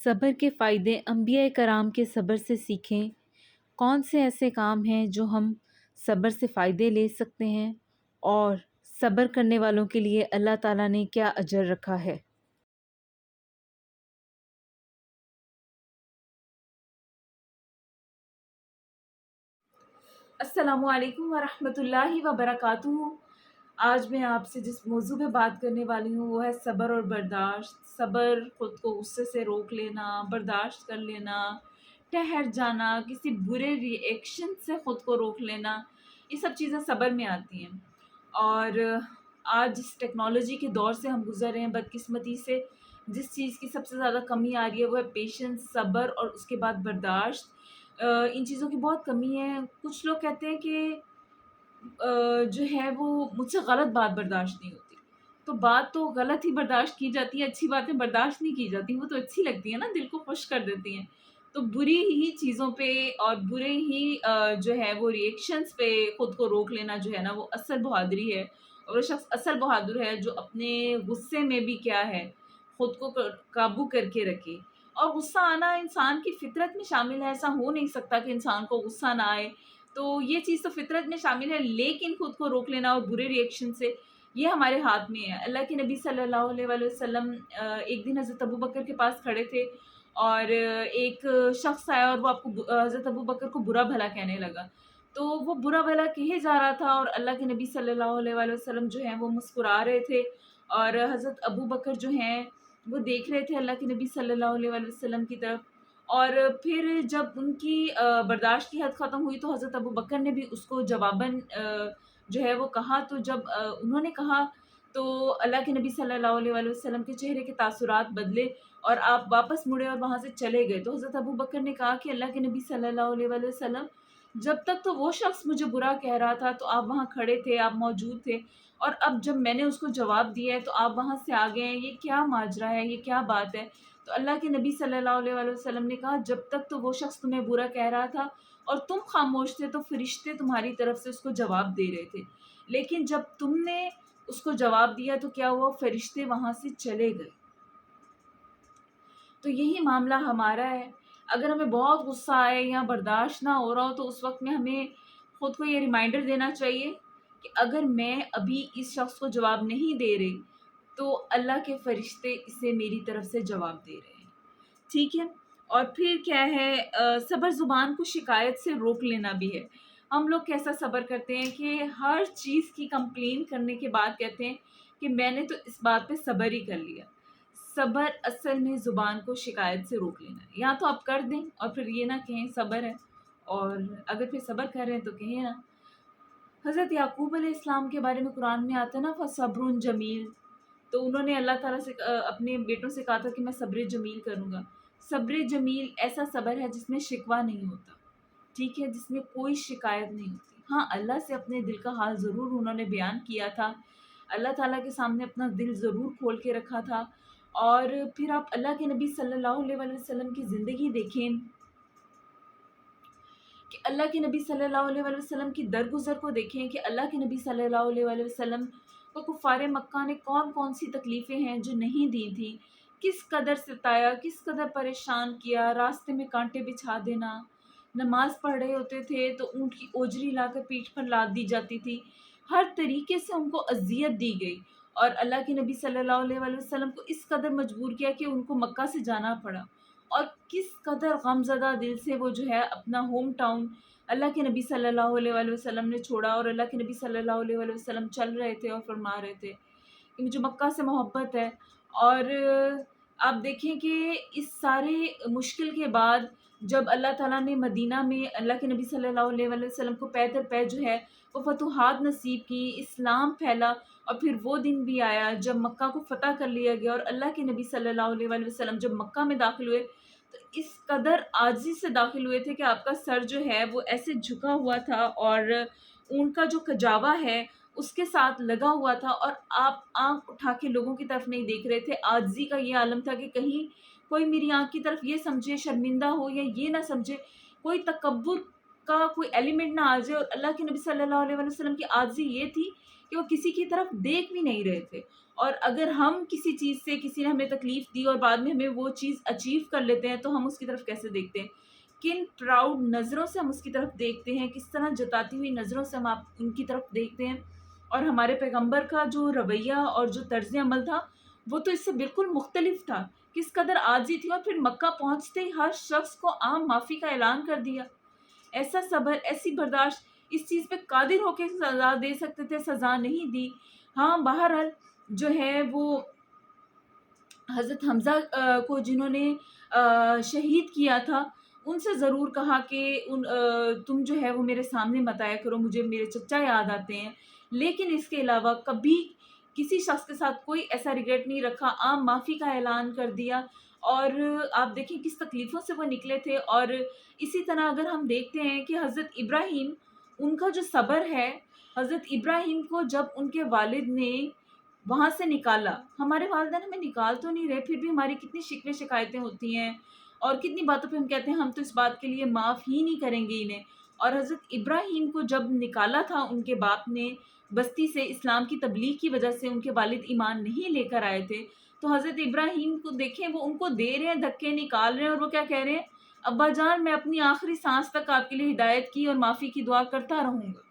صبر کے فائدے انبیاء کرام کے صبر سے سیکھیں۔ کون سے ایسے کام ہیں جو ہم صبر سے فائدے لے سکتے ہیں، اور صبر کرنے والوں کے لیے اللہ تعالیٰ نے کیا اجر رکھا ہے؟ السلام علیکم ورحمۃ اللہ وبرکاتہ۔ آج میں آپ سے جس موضوع پہ بات کرنے والی ہوں وہ ہے صبر اور برداشت۔ صبر، خود کو غصے سے روک لینا، برداشت کر لینا، ٹھہر جانا، کسی برے ری ایکشن سے خود کو روک لینا، یہ سب چیزیں صبر میں آتی ہیں۔ اور آج اس ٹیکنالوجی کے دور سے ہم گزر رہے ہیں، بدقسمتی سے جس چیز کی سب سے زیادہ کمی آ رہی ہے وہ ہے پیشنس، صبر اور اس کے بعد برداشت۔ ان چیزوں کی بہت کمی ہے۔ کچھ لوگ کہتے ہیں کہ جو ہے وہ مجھ سے غلط بات برداشت نہیں ہوتی، تو بات تو غلط ہی برداشت کی جاتی ہے، اچھی باتیں برداشت نہیں کی جاتی، وہ تو اچھی لگتی ہیں نا، دل کو خوش کر دیتی ہیں۔ تو بری ہی چیزوں پہ اور برے ہی جو ہے وہ ریئیکشنز پہ خود کو روک لینا جو ہے نا وہ اصل بہادری ہے۔ اور وہ شخص اصل بہادر ہے جو اپنے غصے میں بھی کیا ہے، خود کو قابو کر کے رکھے۔ اور غصہ آنا انسان کی فطرت میں شامل ہے، ایسا ہو نہیں سکتا کہ انسان کو غصہ نہ آئے، تو یہ چیز تو فطرت میں شامل ہے، لیکن خود کو روک لینا اور برے ریئیکشن سے یہ ہمارے ہاتھ میں ہے۔ اللہ کے نبی صلی اللہ علیہ وآلہ وسلم ایک دن حضرت ابوبکر کے پاس کھڑے تھے، اور ایک شخص آیا اور وہ آپ کو حضرت ابوبکر کو برا بھلا کہنے لگا، تو وہ برا بھلا کہے جا رہا تھا، اور اللہ کے نبی صلی اللہ علیہ وآلہ وسلم جو ہیں وہ مسکرا رہے تھے، اور حضرت ابوبکر جو ہیں وہ دیکھ رہے تھے اللہ کے نبی صلی اللہ علیہ وآلہ وسلم کی طرف۔ اور پھر جب ان کی برداشت کی حد ختم ہوئی تو حضرت ابوبکر نے بھی اس کو جواباً جو ہے وہ کہا، تو جب انہوں نے کہا تو اللہ کے نبی صلی اللہ علیہ وآلہ وسلم کے چہرے کے تاثرات بدلے، اور آپ واپس مڑے اور وہاں سے چلے گئے۔ تو حضرت ابوبکر نے کہا کہ اللہ کے نبی صلی اللہ علیہ وآلہ وسلم، جب تک تو وہ شخص مجھے برا کہہ رہا تھا تو آپ وہاں کھڑے تھے، آپ موجود تھے، اور اب جب میں نے اس کو جواب دیا ہے تو آپ وہاں سے آ گئے ہیں، یہ کیا ماجرا ہے، یہ کیا بات ہے؟ تو اللہ کے نبی صلی اللہ علیہ وآلہ وسلم نے کہا، جب تک تو وہ شخص تمہیں برا کہہ رہا تھا اور تم خاموش تھے تو فرشتے تمہاری طرف سے اس کو جواب دے رہے تھے، لیکن جب تم نے اس کو جواب دیا تو کیا ہوا؟ فرشتے وہاں سے چلے گئے۔ تو یہی معاملہ ہمارا ہے۔ اگر ہمیں بہت غصہ آئے یا برداشت نہ ہو رہا ہو تو اس وقت میں ہمیں خود کو یہ ریمائنڈر دینا چاہیے کہ اگر میں ابھی اس شخص کو جواب نہیں دے رہی تو اللہ کے فرشتے اسے میری طرف سے جواب دے رہے ہیں، ٹھیک ہے؟ اور پھر کیا ہے، صبر زبان کو شکایت سے روک لینا بھی ہے۔ ہم لوگ کیسا صبر کرتے ہیں کہ ہر چیز کی کمپلین کرنے کے بعد کہتے ہیں کہ میں نے تو اس بات پہ صبر ہی کر لیا۔ صبر اصل میں زبان کو شکایت سے روک لینا ہے، یا تو آپ کر دیں اور پھر یہ نہ کہیں صبر ہے، اور اگر پھر صبر کر رہے ہیں تو کہیں نا۔ حضرت یعقوب علیہ السلام کے بارے میں قرآن میں آتا ہے نا، فَصَبْرٌ جمیل، تو انہوں نے اللہ تعالیٰ سے اپنے بیٹوں سے کہا تھا کہ میں صبر جمیل کروں گا۔ صبر جمیل ایسا صبر ہے جس میں شکوہ نہیں ہوتا، ٹھیک ہے، جس میں کوئی شکایت نہیں ہوتی۔ ہاں، اللہ سے اپنے دل کا حال ضرور انہوں نے بیان کیا تھا، اللہ تعالیٰ کے سامنے اپنا دل ضرور کھول کے رکھا تھا۔ اور پھر آپ اللہ کے نبی صلی اللہ علیہ وآلہ وسلم کی زندگی دیکھیں کہ اللہ کے نبی صلی اللہ علیہ وآلہ وسلم کی درگزر کو دیکھیں کہ اللہ کے نبی صلی اللہ علیہ وآلہ وسلم کو کفار مکہ نے کون کون سی تکلیفیں ہیں جو نہیں دی تھیں، کس قدر ستایا، کس قدر پریشان کیا، راستے میں کانٹے بچھا دینا، نماز پڑھ رہے ہوتے تھے تو اونٹ کی اوجری لا کر پیٹھ پر لاد دی جاتی تھی، ہر طریقے سے ان کو اذیت دی گئی، اور اللہ کے نبی صلی اللہ علیہ وآلہ وسلم کو اس قدر مجبور کیا کہ ان کو مکہ سے جانا پڑا، اور کس قدر غمزدہ دل سے وہ جو ہے اپنا ہوم ٹاؤن اللہ کے نبی صلی اللہ علیہ وآلہ وسلم نے چھوڑا، اور اللہ کے نبی صلی اللہ علیہ وآلہ وسلم چل رہے تھے اور فرما رہے تھے کہ مجھے مکہ سے محبت ہے۔ اور آپ دیکھیں کہ اس سارے مشکل کے بعد جب اللہ تعالیٰ نے مدینہ میں اللہ کے نبی صلی اللہ علیہ وآلہ وسلم کو پے در پے جو ہے وہ فتوحات نصیب کی، اسلام پھیلا، اور پھر وہ دن بھی آیا جب مکہ کو فتح کر لیا گیا، اور اللہ کے نبی صلی اللہ علیہ وآلہ وسلم جب مکہ میں داخل ہوئے تو اس قدر عاجزی سے داخل ہوئے تھے کہ آپ کا سر جو ہے وہ ایسے جھکا ہوا تھا، اور اون کا جو کجاوا ہے اس کے ساتھ لگا ہوا تھا، اور آپ آنکھ اٹھا کے لوگوں کی طرف نہیں دیکھ رہے تھے۔ عاجزی کا یہ عالم تھا کہ کہیں کوئی میری آنکھ کی طرف یہ سمجھے شرمندہ ہو، یا یہ نہ سمجھے، کوئی تکبر کا کوئی ایلیمنٹ نہ آ جائے۔ اور اللہ کے نبی صلی اللہ علیہ وسلم کی عاجزی یہ تھی کہ وہ کسی کی طرف دیکھ بھی نہیں رہے تھے. اور اگر ہم کسی چیز سے کسی نے ہمیں تکلیف دی اور بعد میں ہمیں وہ چیز اچیو کر لیتے ہیں تو ہم اس کی طرف کیسے دیکھتے ہیں, کن پراؤڈ نظروں سے ہم اس کی طرف دیکھتے ہیں, کس طرح جتاتی ہوئی نظروں سے ہم ان کی طرف دیکھتے ہیں. اور ہمارے پیغمبر کا جو رویہ اور جو طرز عمل تھا وہ تو اس سے بالکل مختلف تھا. کس قدر عاجزی تھی, اور پھر مکہ پہنچتے ہی ہر شخص کو عام معافی کا اعلان کر دیا. ایسا صبر, ایسی برداشت, اس چیز پہ قادر ہو کے سزا دے سکتے تھے, سزا نہیں دی. ہاں بہرحال جو ہے وہ حضرت حمزہ کو جنہوں نے شہید کیا تھا ان سے ضرور کہا کہ تم جو ہے وہ میرے سامنے مت آیا کرو, مجھے میرے چچا یاد آتے ہیں. لیکن اس کے علاوہ کبھی کسی شخص کے ساتھ کوئی ایسا ریگریٹ نہیں رکھا, عام معافی کا اعلان کر دیا. اور آپ دیکھیں کس تکلیفوں سے وہ نکلے تھے. اور اسی طرح اگر ہم دیکھتے ہیں کہ حضرت ابراہیم, ان کا جو صبر ہے, حضرت ابراہیم کو جب ان کے والد نے وہاں سے نکالا, ہمارے والدین ہمیں نکال تو نہیں رہے, پھر بھی ہماری کتنی شکوے شکایتیں ہوتی ہیں اور کتنی باتوں پہ ہم کہتے ہیں ہم تو اس بات کے لیے معاف ہی نہیں کریں گے انہیں. اور حضرت ابراہیم کو جب نکالا تھا ان کے باپ نے بستی سے, اسلام کی تبلیغ کی وجہ سے ان کے والد ایمان نہیں لے کر آئے تھے, تو حضرت ابراہیم کو دیکھیں وہ ان کو دے رہے ہیں دھکے, نکال رہے ہیں, اور وہ کیا کہہ رہے ہیں, ابا جان میں اپنی آخری سانس تک آپ کے لیے ہدایت کی اور معافی کی دعا کرتا رہوں گا.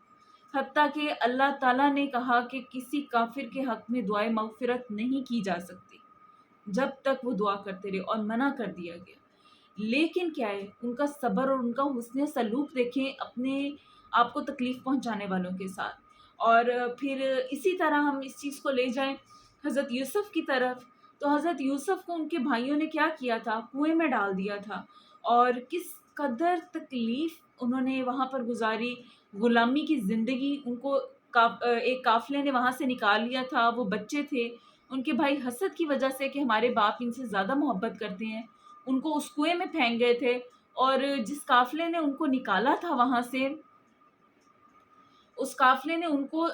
حتیٰ کہ اللہ تعالیٰ نے کہا کہ کسی کافر کے حق میں دعائے مغفرت نہیں کی جا سکتی جب تک وہ دعا کرتے رہے, اور منع کر دیا گیا. لیکن کیا ہے, ان کا صبر اور ان کا حسن سلوک دیکھیں اپنے آپ کو تکلیف پہنچانے والوں کے ساتھ. اور پھر اسی طرح ہم اس چیز کو لے جائیں حضرت یوسف کی طرف, تو حضرت یوسف کو ان کے بھائیوں نے کیا کیا تھا, کنویں میں ڈال دیا تھا, اور کس قدر تکلیف انہوں نے وہاں پر گزاری, غلامی کی زندگی. ان کو ایک قافلے نے وہاں سے نکال لیا تھا, وہ بچے تھے, ان کے بھائی حسد کی وجہ سے کہ ہمارے باپ ان سے زیادہ محبت کرتے ہیں ان کو اس کنویں میں پھینک گئے تھے. اور جس قافلے نے ان کو نکالا تھا وہاں سے, اس قافلے نے ان کو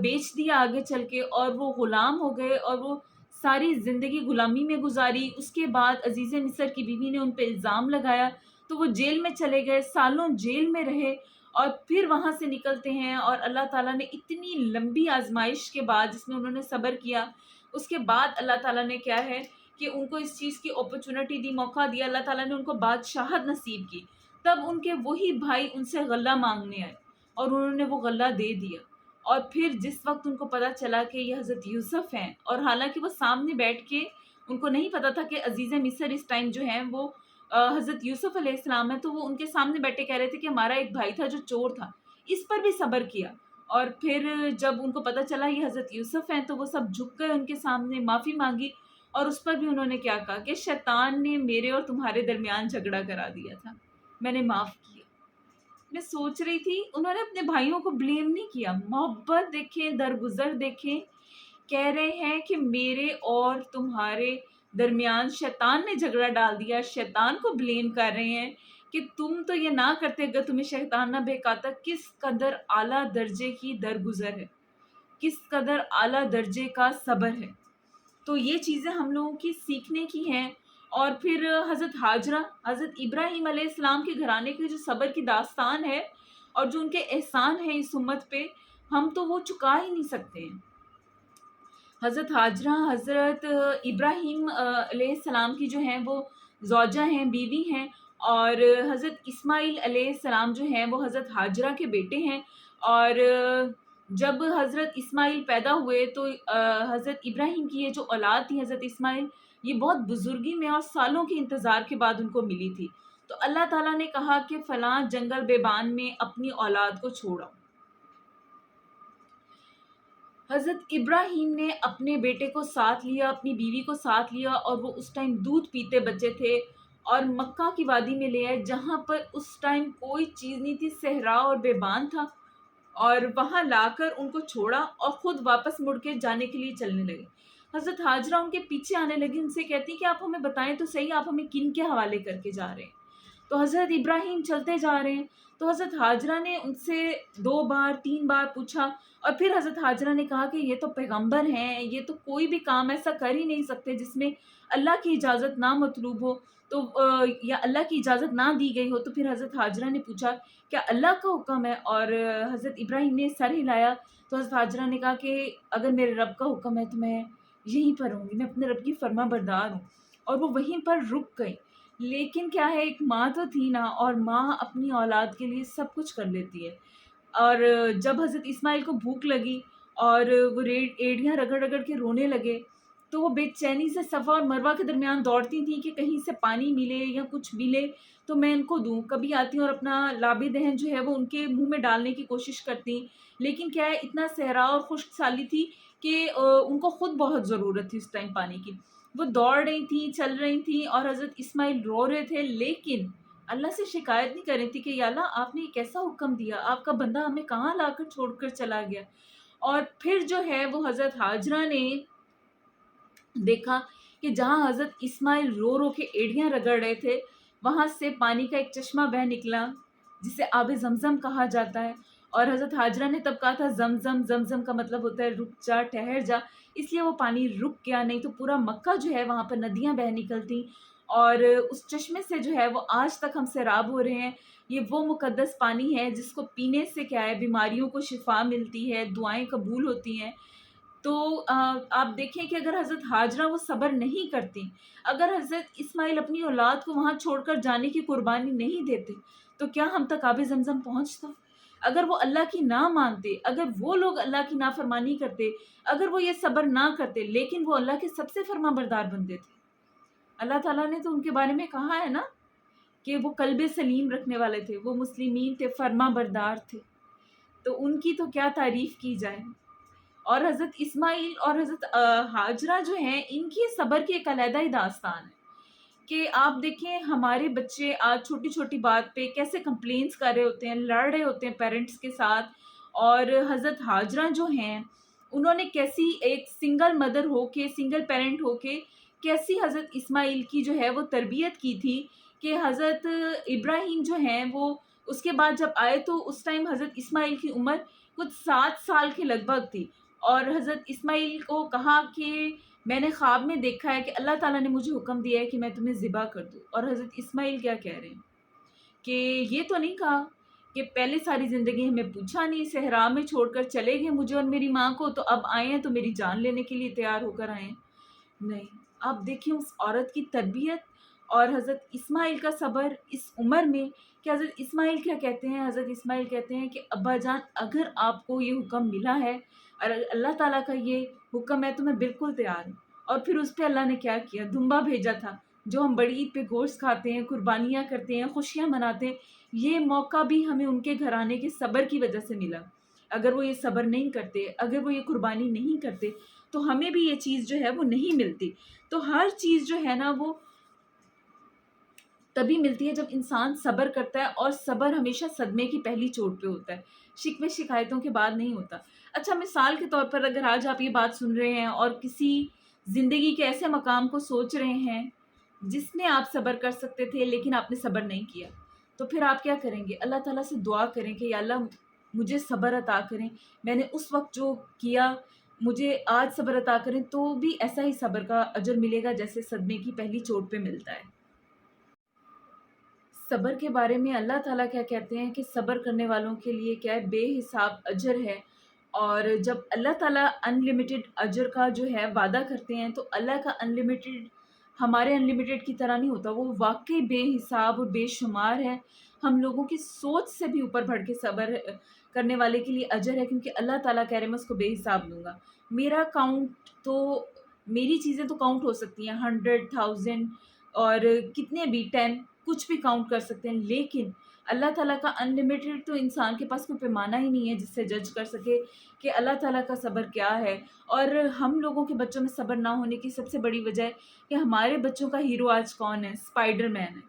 بیچ دیا آگے چل کے, اور وہ غلام ہو گئے اور وہ ساری زندگی غلامی میں گزاری. اس کے بعد عزیز مصر کی بیوی نے ان پہ الزام لگایا تو وہ جیل میں چلے گئے, سالوں جیل میں رہے, اور پھر وہاں سے نکلتے ہیں. اور اللہ تعالیٰ نے اتنی لمبی آزمائش کے بعد جس میں انہوں نے صبر کیا, اس کے بعد اللہ تعالیٰ نے کیا ہے کہ ان کو اس چیز کی اپرچونٹی دی, موقع دیا, اللہ تعالیٰ نے ان کو بادشاہت نصیب کی. تب ان کے وہی بھائی ان سے غلہ مانگنے آئے اور انہوں نے وہ غلہ دے دیا. اور پھر جس وقت ان کو پتا چلا کہ یہ حضرت یوسف ہیں, اور حالانکہ وہ سامنے بیٹھ کے, ان کو نہیں پتا تھا کہ عزیز مصر اس ٹائم جو ہیں وہ حضرت یوسف علیہ السلام ہے, تو وہ ان کے سامنے بیٹھے کہہ رہے تھے کہ ہمارا ایک بھائی تھا جو چور تھا, اس پر بھی صبر کیا. اور پھر جب ان کو پتا چلا یہ حضرت یوسف ہیں تو وہ سب جھک گئے ان کے سامنے, معافی مانگی. اور اس پر بھی انہوں نے کیا کہا کہ شیطان نے میرے اور تمہارے درمیان جھگڑا کرا دیا تھا, میں نے معاف کیا. میں سوچ رہی تھی انہوں نے اپنے بھائیوں کو بلیم نہیں کیا, محبت دیکھیں, درگزر دیکھیں. کہہ رہے ہیں کہ میرے اور تمہارے درمیان شیطان نے جھگڑا ڈال دیا, شیطان کو بلیم کر رہے ہیں کہ تم تو یہ نہ کرتے اگر تمہیں شیطان نہ بہکاتا. کس قدر اعلیٰ درجے کی درگزر ہے, کس قدر اعلیٰ درجے کا صبر ہے. تو یہ چیزیں ہم لوگوں کی سیکھنے کی ہیں. اور پھر حضرت ہاجرہ, حضرت ابراہیم علیہ السلام کے گھرانے کی جو صبر کی داستان ہے اور جو ان کے احسان ہیں اس امت پہ, ہم تو وہ چکا ہی نہیں سکتے ہیں. حضرت ہاجرہ حضرت ابراہیم علیہ السلام کی جو ہیں وہ زوجہ ہیں, بیوی ہیں, اور حضرت اسماعیل علیہ السلام جو ہیں وہ حضرت ہاجرہ کے بیٹے ہیں. اور جب حضرت اسماعیل پیدا ہوئے تو حضرت ابراہیم کی یہ جو اولاد تھی حضرت اسماعیل, یہ بہت بزرگی میں اور سالوں کے انتظار کے بعد ان کو ملی تھی. تو اللہ تعالیٰ نے کہا کہ فلاں جنگل بیابان میں اپنی اولاد کو چھوڑا. حضرت ابراہیم نے اپنے بیٹے کو ساتھ لیا, اپنی بیوی کو ساتھ لیا, اور وہ اس ٹائم دودھ پیتے بچے تھے, اور مکہ کی وادی میں لے آئے جہاں پر اس ٹائم کوئی چیز نہیں تھی, صحرا اور بیابان تھا, اور وہاں لا کر ان کو چھوڑا اور خود واپس مڑ کے جانے کے لیے چلنے لگے. حضرت ہاجرہ ان کے پیچھے آنے لگی, ان سے کہتی کہ آپ ہمیں بتائیں تو صحیح, آپ ہمیں کن کے حوالے کر کے جا رہے ہیں. تو حضرت ابراہیم چلتے جا رہے ہیں, تو حضرت ہاجرہ نے ان سے 2 بار 3 بار پوچھا, اور پھر حضرت ہاجرہ نے کہا کہ یہ تو پیغمبر ہیں, یہ تو کوئی بھی کام ایسا کر ہی نہیں سکتے جس میں اللہ کی اجازت نہ مطلوب ہو تو یا اللہ کی اجازت نہ دی گئی ہو، تو پھر حضرت حاجرہ نے پوچھا کیا اللہ کا حکم ہے؟ اور حضرت ابراہیم نے سر ہلایا تو حضرت حاجرہ نے کہا کہ اگر میرے رب کا حکم ہے تو میں یہیں پر ہوں گی، میں اپنے رب کی فرما بردار ہوں، اور وہ وہیں پر رک گئی۔ لیکن کیا ہے، ایک ماں تو تھی نا، اور ماں اپنی اولاد کے لیے سب کچھ کر لیتی ہے۔ اور جب حضرت اسماعیل کو بھوک لگی اور وہ ایڑیاں رگڑ رگڑ کے رونے لگے، تو وہ بے چینی سے صفا اور مروہ کے درمیان دوڑتی تھیں کہ کہیں سے پانی ملے یا کچھ ملے تو میں ان کو دوں۔ کبھی آتی اور اپنا لاب دہن جو ہے وہ ان کے منہ میں ڈالنے کی کوشش کرتی، لیکن کیا ہے، اتنا صحرا اور خشک سالی تھی کہ ان کو خود بہت ضرورت تھی اس ٹائم پانی کی۔ وہ دوڑ رہی تھیں، چل رہی تھیں، اور حضرت اسماعیل رو رہے تھے، لیکن اللہ سے شکایت نہیں کر رہی تھی کہ یا اللہ آپ نے کیسا حکم دیا، آپ کا بندہ ہمیں کہاں لا کر چھوڑ کر چلا گیا۔ اور پھر جو ہے وہ حضرت حاجرہ نے دیکھا کہ جہاں حضرت اسماعیل رو رو کے ایڑیاں رگڑ رہے تھے، وہاں سے پانی کا ایک چشمہ بہہ نکلا جسے آب زمزم کہا جاتا ہے۔ اور حضرت حاجرہ نے تب کہا تھا زمزم، زمزم کا مطلب ہوتا ہے رک جا، ٹھہر جا، اس لیے وہ پانی رک گیا، نہیں تو پورا مکہ جو ہے وہاں پر ندیاں بہہ نکلتی۔ اور اس چشمے سے جو ہے وہ آج تک ہم سیراب ہو رہے ہیں۔ یہ وہ مقدس پانی ہے جس کو پینے سے کیا ہے، بیماریوں کو شفا ملتی ہے، دعائیں قبول ہوتی ہیں۔ تو آپ دیکھیں کہ اگر حضرت حاجرہ وہ صبر نہیں کرتی، اگر حضرت اسماعیل اپنی اولاد کو وہاں چھوڑ کر جانے کی قربانی نہیں دیتے، تو کیا ہم تک آب زمزم پہنچتا؟ اگر وہ اللہ کی نہ مانتے، اگر وہ لوگ اللہ کی نافرمانی کرتے، اگر وہ یہ صبر نہ کرتے، لیکن وہ اللہ کے سب سے فرما بردار بندے تھے۔ اللہ تعالیٰ نے تو ان کے بارے میں کہا ہے نا کہ وہ قلب سلیم رکھنے والے تھے، وہ مسلمین تھے، فرما بردار تھے، تو ان کی تو کیا تعریف کی جائے۔ اور حضرت اسماعیل اور حضرت حاجرہ جو ہیں، ان کی صبر کی ایک علیحدہ ہی داستان ہے کہ آپ دیکھیں ہمارے بچے آج چھوٹی چھوٹی بات پہ کیسے کمپلینس کر رہے ہوتے ہیں، لڑ رہے ہوتے ہیں پیرنٹس کے ساتھ، اور حضرت حاجرہ جو ہیں انہوں نے کیسی ایک سنگل مدر ہو کے، سنگل پیرنٹ ہو کے، کیسی حضرت اسماعیل کی جو ہے وہ تربیت کی تھی کہ حضرت ابراہیم جو ہیں وہ اس کے بعد جب آئے تو اس ٹائم حضرت اسماعیل کی عمر کچھ 7 سال کے لگ بھگ تھی، اور حضرت اسماعیل کو کہا کہ میں نے خواب میں دیکھا ہے کہ اللہ تعالیٰ نے مجھے حکم دیا ہے کہ میں تمہیں ذبح کر دوں۔ اور حضرت اسماعیل کیا کہہ رہے ہیں کہ یہ تو نہیں کہا کہ پہلے ساری زندگی ہمیں پوچھا نہیں، صحرا میں چھوڑ کر چلے گئے مجھے اور میری ماں کو، تو اب آئے ہیں تو میری جان لینے کے لیے تیار ہو کر آئے ہیں؟ نہیں، آپ دیکھیں اس عورت کی تربیت اور حضرت اسماعیل کا صبر اس عمر میں، کہ حضرت اسماعیل کیا کہتے ہیں، حضرت اسماعیل کہتے ہیں کہ ابا جان اگر آپ کو یہ حکم ملا ہے اور اللہ تعالیٰ کا یہ حکم ہے تو میں بالکل تیار ہوں۔ اور پھر اس پہ اللہ نے کیا کیا، دمبا بھیجا تھا، جو ہم بڑی عید پہ گوشت کھاتے ہیں، قربانیاں کرتے ہیں، خوشیاں مناتے ہیں، یہ موقع بھی ہمیں ان کے گھرانے کے صبر کی وجہ سے ملا۔ اگر وہ یہ صبر نہیں کرتے، اگر وہ یہ قربانی نہیں کرتے، تو ہمیں بھی یہ چیز جو ہے وہ نہیں ملتی۔ تو ہر چیز جو ہے نا وہ تبھی ملتی ہے جب انسان صبر کرتا ہے، اور صبر ہمیشہ صدمے کی پہلی چوٹ پہ ہوتا ہے، شکوے شکایتوں کے بعد نہیں ہوتا۔ اچھا، مثال کے طور پر اگر آج آپ یہ بات سن رہے ہیں اور کسی زندگی کے ایسے مقام کو سوچ رہے ہیں جس میں آپ صبر کر سکتے تھے لیکن آپ نے صبر نہیں کیا، تو پھر آپ کیا کریں گے؟ اللہ تعالیٰ سے دعا کریں کہ یا اللہ مجھے صبر عطا کریں، میں نے اس وقت جو کیا مجھے آج صبر عطا کریں، تو بھی ایسا ہی صبر کا اجر ملے گا جیسے صدمے کی پہلی چوٹ پہ ملتا ہے۔ صبر کے بارے میں اللہ تعالیٰ کیا کہتے ہیں کہ صبر کرنے والوں کے لیے کیا ہے، بے حساب اجر ہے۔ اور جب اللہ تعالیٰ انلمیٹڈ اجر کا جو ہے وعدہ کرتے ہیں، تو اللہ کا انلمیٹڈ ہمارے انلمیٹڈ کی طرح نہیں ہوتا، وہ واقعی بے حساب اور بے شمار ہے، ہم لوگوں کی سوچ سے بھی اوپر بڑھ کے صبر کرنے والے کے لیے اجر ہے، کیونکہ اللہ تعالیٰ کہہ رہے ہیں میں اس کو بے حساب لوں گا۔ میرا کاؤنٹ تو، میری چیزیں تو کاؤنٹ ہو سکتی ہیں 100,000 اور کتنے بھی 10، کچھ بھی کاؤنٹ کر سکتے ہیں، لیکن اللہ تعالیٰ کا انلمیٹڈ تو انسان کے پاس کوئی پیمانہ ہی نہیں ہے جس سے جج کر سکے کہ اللہ تعالیٰ کا صبر کیا ہے۔ اور ہم لوگوں کے بچوں میں صبر نہ ہونے کی سب سے بڑی وجہ ہے کہ ہمارے بچوں کا ہیرو آج کون ہے؟ اسپائڈر مین ہے۔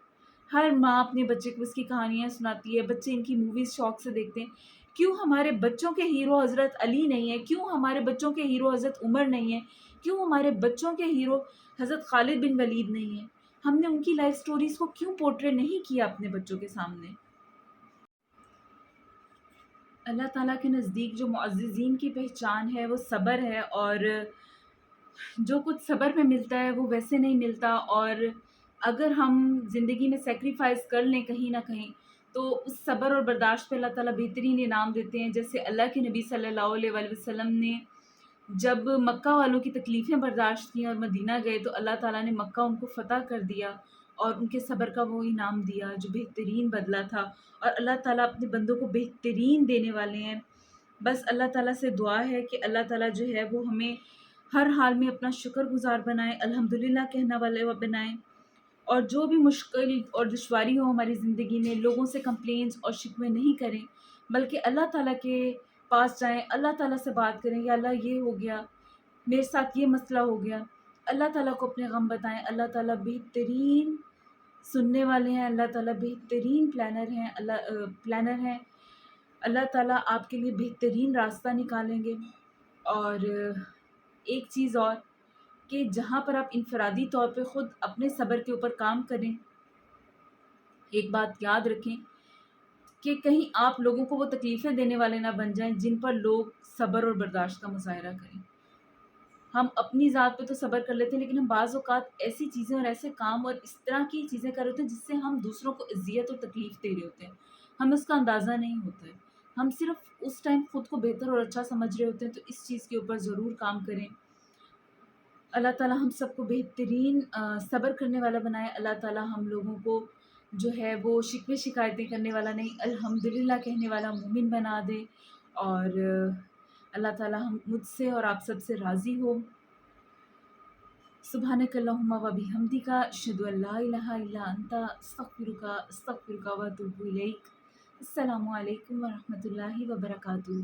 ہر ماں اپنے بچے کو اس کی کہانیاں سناتی ہے، بچے ان کی موویز شوق سے دیکھتے ہیں۔ کیوں ہمارے بچوں کے ہیرو حضرت علی نہیں ہے؟ کیوں ہمارے بچوں کے ہیرو حضرت عمر نہیں ہے؟ کیوں ہمارے بچوں کے ہیرو حضرت خالد بن ولید نہیں ہے؟ ہم نے ان کی لائف سٹوریز کو کیوں پورٹری نہیں کیا اپنے بچوں کے سامنے؟ اللہ تعالیٰ کے نزدیک جو معززین کی پہچان ہے وہ صبر ہے، اور جو کچھ صبر میں ملتا ہے وہ ویسے نہیں ملتا، اور اگر ہم زندگی میں سیکریفائس کر لیں کہیں نہ کہیں تو اس صبر اور برداشت پہ اللہ تعالیٰ بہترین انعام دیتے ہیں. جیسے اللہ کے نبی صلی اللہ علیہ وآلہ وسلم نے جب مکہ والوں کی تکلیفیں برداشت کیں اور مدینہ گئے تو اللہ تعالیٰ نے مکہ ان کو فتح کر دیا اور ان کے صبر کا وہ انعام دیا جو بہترین بدلہ تھا. اور اللہ تعالیٰ اپنے بندوں کو بہترین دینے والے ہیں. بس اللہ تعالیٰ سے دعا ہے کہ اللہ تعالیٰ جو ہے وہ ہمیں ہر حال میں اپنا شکر گزار بنائے، الحمدللہ کہنا والے بنائیں، اور جو بھی مشکل اور دشواری ہو ہماری زندگی میں لوگوں سے کمپلینس اور شکوے نہیں کریں، بلکہ اللہ تعالیٰ کے پاس جائیں، اللہ تعالیٰ سے بات کریں، یا اللہ یہ ہو گیا، میرے ساتھ یہ مسئلہ ہو گیا. اللہ تعالیٰ کو اپنے غم بتائیں. اللہ تعالیٰ بہترین سننے والے ہیں، اللہ تعالیٰ بہترین پلانر ہیں. اللہ تعالیٰ آپ کے لیے بہترین راستہ نکالیں گے. اور ایک چیز اور کہ جہاں پر آپ انفرادی طور پہ خود اپنے صبر کے اوپر کام کریں، ایک بات یاد رکھیں کہ کہیں آپ لوگوں کو وہ تکلیفیں دینے والے نہ بن جائیں جن پر لوگ صبر اور برداشت کا مظاہرہ کریں. ہم اپنی ذات پہ تو صبر کر لیتے ہیں، لیکن ہم بعض اوقات ایسی چیزیں اور ایسے کام اور اس طرح کی چیزیں کر رہے ہوتے ہیں جس سے ہم دوسروں کو اذیت اور تکلیف دے رہے ہوتے ہیں. ہمیں اس کا اندازہ نہیں ہوتا ہے، ہم صرف اس ٹائم خود کو بہتر اور اچھا سمجھ رہے ہوتے ہیں. تو اس چیز کے اوپر ضرور کام کریں. اللہ تعالیٰ ہم سب کو بہترین صبر کرنے والا بنائے. اللہ تعالیٰ ہم لوگوں کو جو ہے وہ شکوے شکایتیں کرنے والا نہیں، الحمدللہ کہنے والا مومن بنا دے. اور اللہ تعالیٰ مجھ سے اور آپ سب سے راضی ہو. سبحانک اللہم و بحمدک، اشہد ان لا الہ الا انت، استغفرک و اتوب الیک. السلام علیکم ورحمۃ اللہ وبرکاتہ.